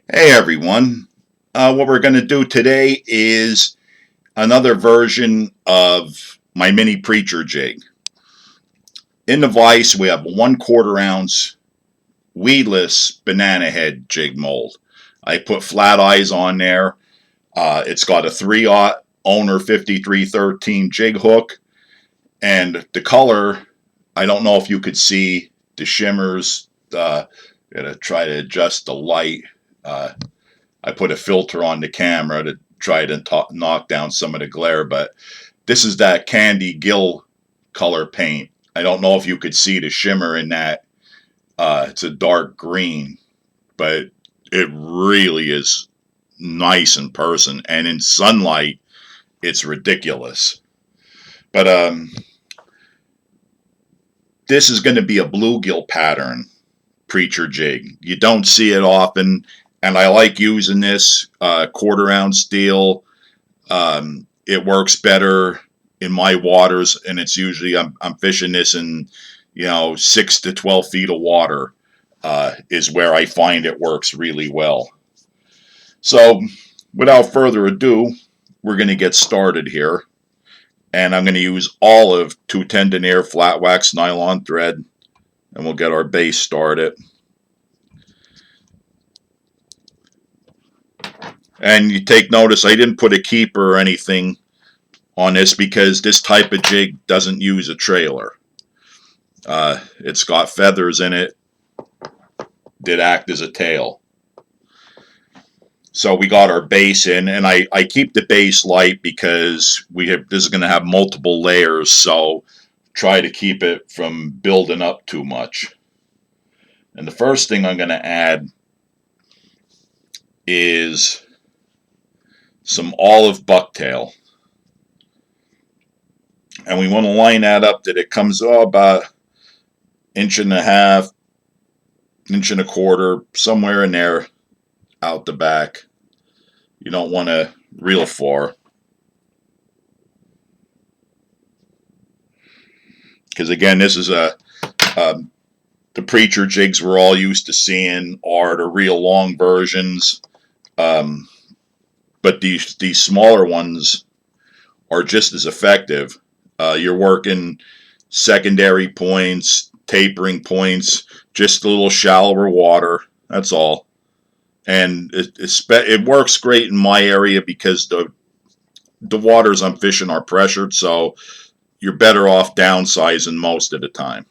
Hey everyone, what we're going to do today is another version of my mini preacher jig. In the vise we have a 1/4 ounce weedless banana head jig mold. I put flat eyes on there. It's got a 3/0 owner 5313 jig hook, and the color, I don't know if you could see the shimmers. Gonna try to adjust the light. I put a filter on the camera to try to knock down some of the glare, but this is that candy gill color paint. I don't know if you could see the shimmer in that. It's a dark green, but it really is nice in person, and in sunlight, it's ridiculous. But this is going to be a bluegill pattern preacher jig. You don't see it often, and I like using this 1/4 ounce steel. It works better in my waters, and it's usually I'm fishing this in 6 to 12 feet of water is where I find it works really well. So without further ado, we're going to get started here, and I'm going to use all of 210 denier flat wax nylon thread, and we'll get our base started. And you take notice I didn't put a keeper or anything on this because this type of jig doesn't use a trailer. It's got feathers in it that act as a tail. So we got our base in, and I keep the base light because this is going to have multiple layers, so try to keep it from building up too much. And the first thing I'm going to add is some olive bucktail. And we want to line that up that it comes about 1.5 1.25 inches, somewhere in there out the back. You don't want to real far, because again, this is the preacher jigs we're all used to seeing are the real long versions, but these smaller ones are just as effective. You're working secondary points, tapering points, just a little shallower water. That's all. And it works great in my area because the waters I'm fishing are pressured, so you're better off downsizing most of the time.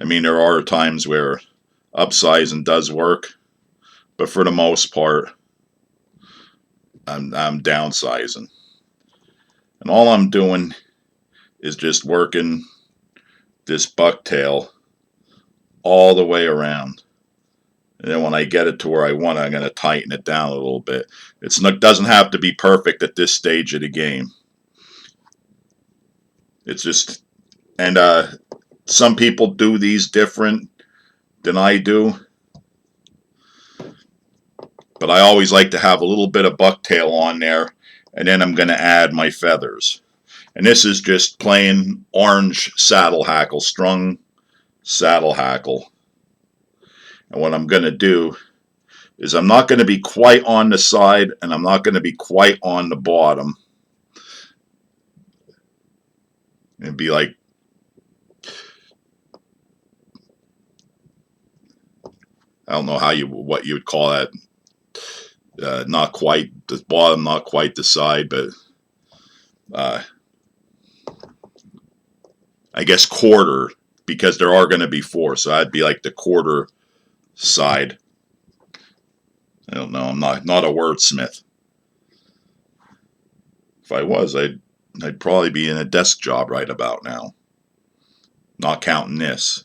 I mean, there are times where upsizing does work, but for the most part, I'm downsizing. And all I'm doing is just working this bucktail all the way around. And then when I get it to where I want it, I'm going to tighten it down a little bit. It doesn't have to be perfect at this stage of the game. It's just, and some people do these different than I do. But I always like to have a little bit of bucktail on there, and then I'm going to add my feathers. And this is just plain orange saddle hackle, strung saddle hackle. And what I'm going to do is I'm not going to be quite on the side, and I'm not going to be quite on the bottom. It'd be like, I don't know what you would call that. Not quite the bottom, not quite the side, but I guess quarter, because there are going to be 4, so that'd be like the quarter side. I don't know. I'm not a wordsmith. If I was, I'd probably be in a desk job right about now, not counting this.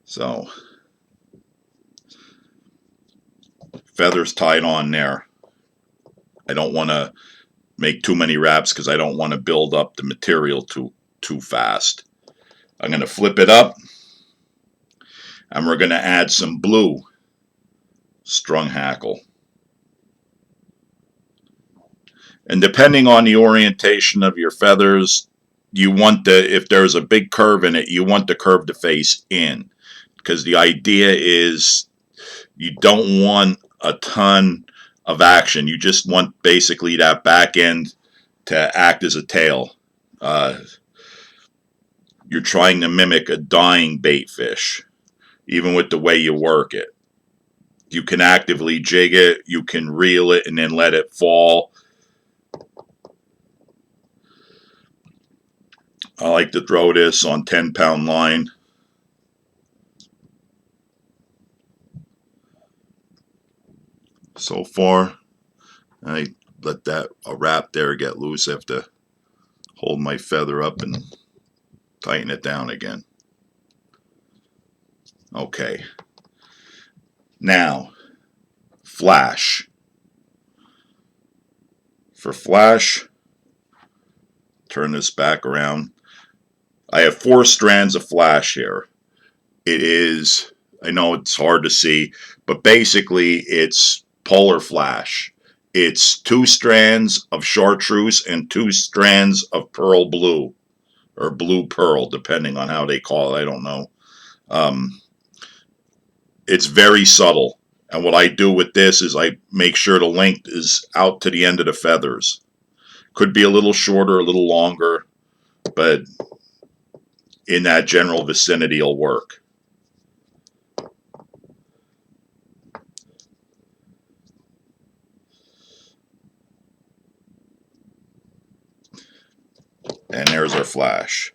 So feathers tied on there. I don't want to make too many wraps because I don't want to build up the material too fast. I'm going to flip it up, and we're going to add some blue strung hackle. And depending on the orientation of your feathers, you want if there's a big curve in it, you want the curve to face in. because the idea is you don't want a ton of action. You just want basically that back end to act as a tail. You're trying to mimic a dying bait fish, even with the way you work it. You can actively jig it, you can reel it and then let it fall. I like to throw this on 10-pound line. So far, I let that wrap there get loose. I have to hold my feather up and tighten it down again. Okay. Now, flash. For flash, turn this back around. I have 4 strands of flash here. It is, I know it's hard to see, but basically it's polar flash. It's 2 strands of chartreuse and 2 strands of pearl blue, or blue pearl, depending on how they call it. I don't know. It's very subtle. And what I do with this is I make sure the length is out to the end of the feathers. Could be a little shorter, a little longer, but in that general vicinity will work. And there's our flash.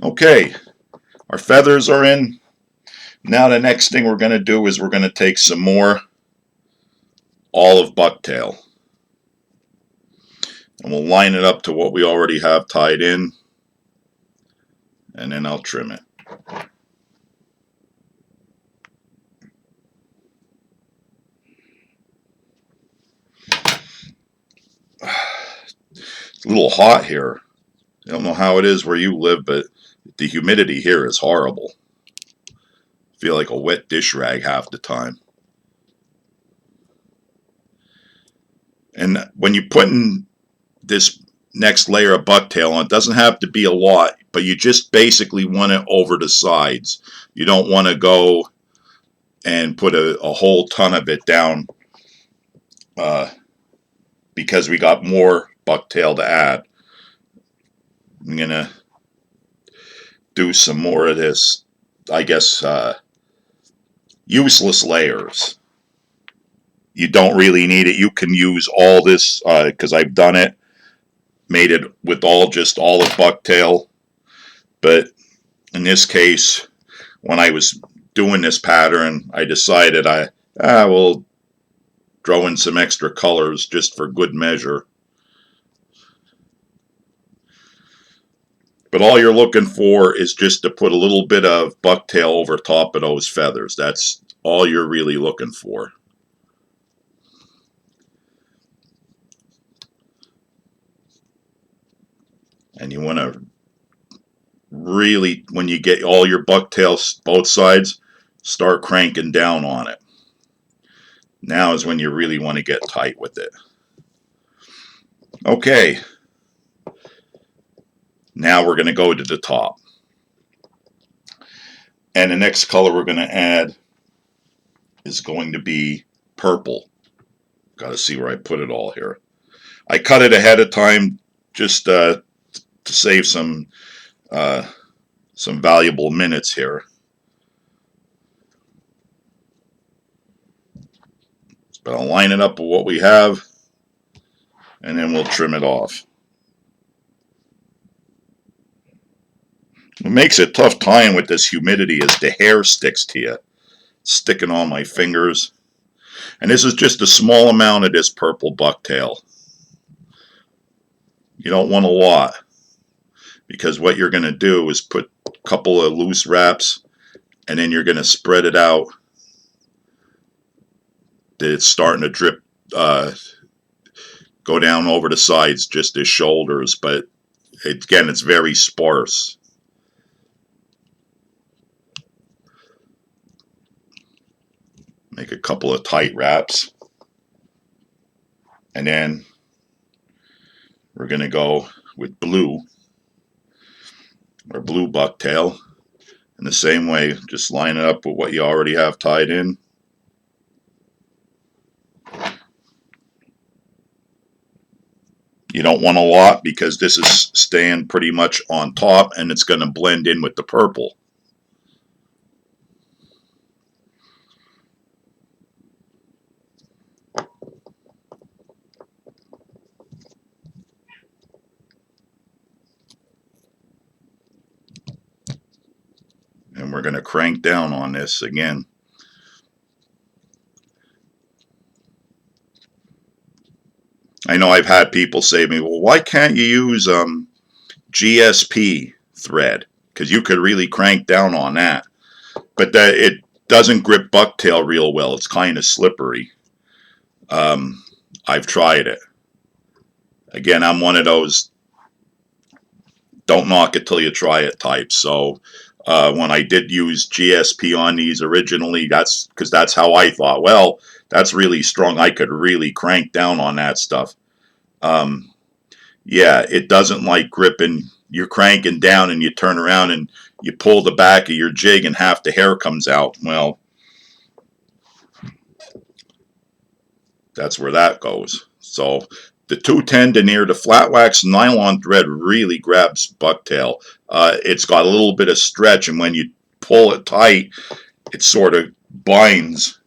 Okay, our feathers are in. Now the next thing we're going to do is we're going to take some more olive bucktail. And we'll line it up to what we already have tied in. And then I'll trim it. It's a little hot here. I don't know how it is where you live, but the humidity here is horrible. I feel like a wet dish rag half the time. And when you're putting this next layer of bucktail on, it doesn't have to be a lot, but you just basically want it over the sides. You don't want to go and put a whole ton of it down because we got more bucktail to add. I'm going to do some more of this, I guess, useless layers. You don't really need it. You can use all this because I've done it. Made it with just all of bucktail. But in this case, when I was doing this pattern, I decided I will throw in some extra colors just for good measure. But all you're looking for is just to put a little bit of bucktail over top of those feathers. That's all you're really looking for. And you want to really, when you get all your bucktails both sides, start cranking down on it. Now is when you really want to get tight with it. Okay. Now we're going to go to the top. And the next color we're going to add is going to be purple. Got to see where I put it all here. I cut it ahead of time just to save some valuable minutes here. But I'll line it up with what we have, and then we'll trim it off. What makes it tough tying with this humidity is the hair sticks to you. It's sticking on my fingers. And this is just a small amount of this purple bucktail. You don't want a lot, because what you're going to do is put a couple of loose wraps, and then you're going to spread it out. It's starting to drip, go down over the sides, just as shoulders, but again, it's very sparse. Make a couple of tight wraps, and then we're going to go with blue bucktail. In the same way, just line it up with what you already have tied in. You don't want a lot because this is staying pretty much on top and it's going to blend in with the purple. And we're going to crank down on this again. I know I've had people say to me, well, why can't you use GSP thread? Because you could really crank down on that. But that it doesn't grip bucktail real well. It's kind of slippery. I've tried it. Again, I'm one of those don't knock it till you try it types. So when I did use GSP on these originally, that's because that's how I thought. Well, that's really strong. I could really crank down on that stuff. Yeah, it doesn't like gripping. You're cranking down and you turn around and you pull the back of your jig and half the hair comes out. Well, that's where that goes. So the 210 denier, the flat wax nylon thread really grabs bucktail. It's got a little bit of stretch, and when you pull it tight, it sort of binds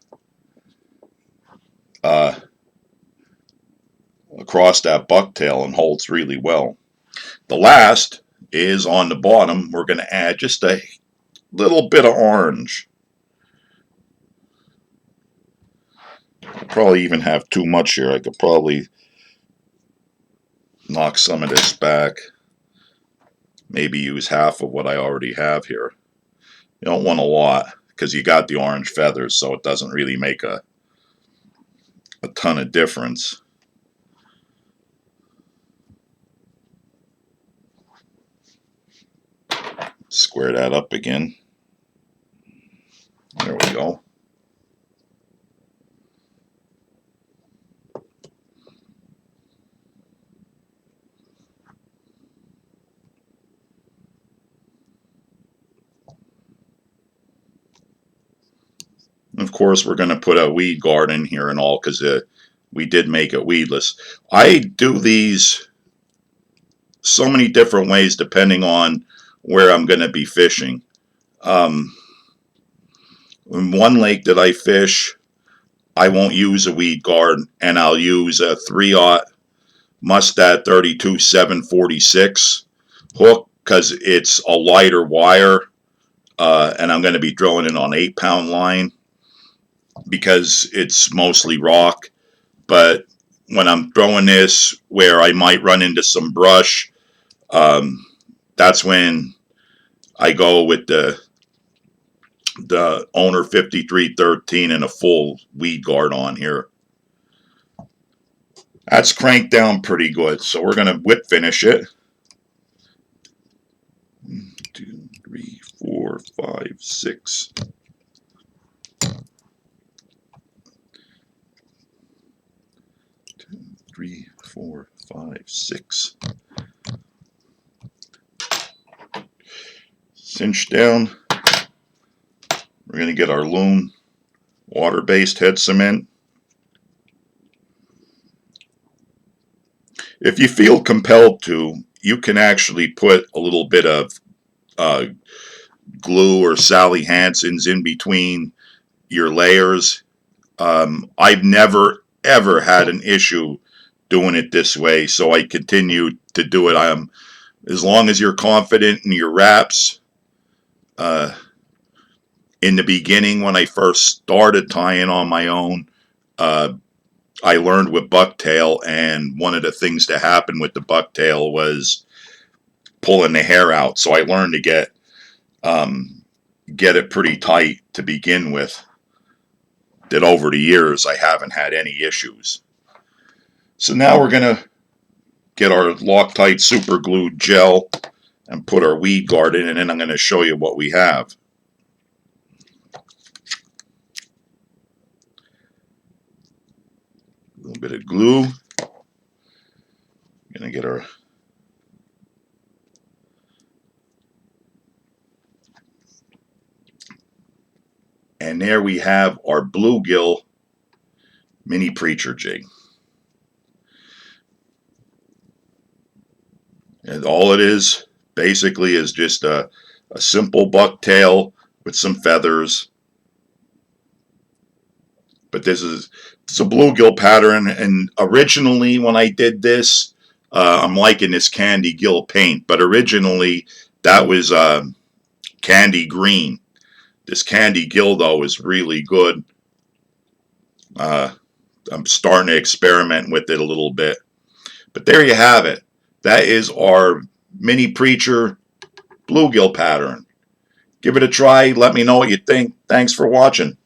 across that bucktail and holds really well. The last is on the bottom. We're going to add just a little bit of orange. Probably even have too much here. I could probably knock some of this back. Maybe use half of what I already have here. You don't want a lot because you got the orange feathers, so it doesn't really make a ton of difference. Square that up again. There we go. Of course, we're going to put a weed guard in here and all because we did make it weedless. I do these so many different ways depending on where I'm going to be fishing. In one lake that I fish, I won't use a weed guard, and I'll use a 3/0 Mustad 32 746 hook because it's a lighter wire, and I'm going to be drilling it on 8-pound line because it's mostly rock. But when I'm throwing this where I might run into some brush, that's when I go with the owner 5313 and a full weed guard on here. That's cranked down pretty good, so we're going to whip finish it. 1, 2, 3, 4, 5, 6. 2, 3, 4, 5, 6. Cinch down. We're going to get our loom water-based head cement. If you feel compelled to, you can actually put a little bit of glue or Sally Hansen's in between your layers. I've never ever had an issue doing it this way, so I continue to do it. As long as you're confident in your wraps. In the beginning, when I first started tying on my own, I learned with bucktail, and one of the things that happened with the bucktail was pulling the hair out. So I learned to get it pretty tight to begin with. That over the years I haven't had any issues. So now we're going to get our Loctite super glue gel and put our weed guard in, and then I'm going to show you what we have. A little bit of glue. I'm Gonna get her. And there we have our bluegill mini preacher jig. And all it is basically is just a simple bucktail with some feathers. But this is a bluegill pattern, and originally when I did this, I'm liking this candy gill paint, but originally that was candy green. This candy gill though is really good. I'm starting to experiment with it a little bit. But there you have it. That is our mini preacher bluegill pattern. Give it a try. Let me know what you think. Thanks for watching.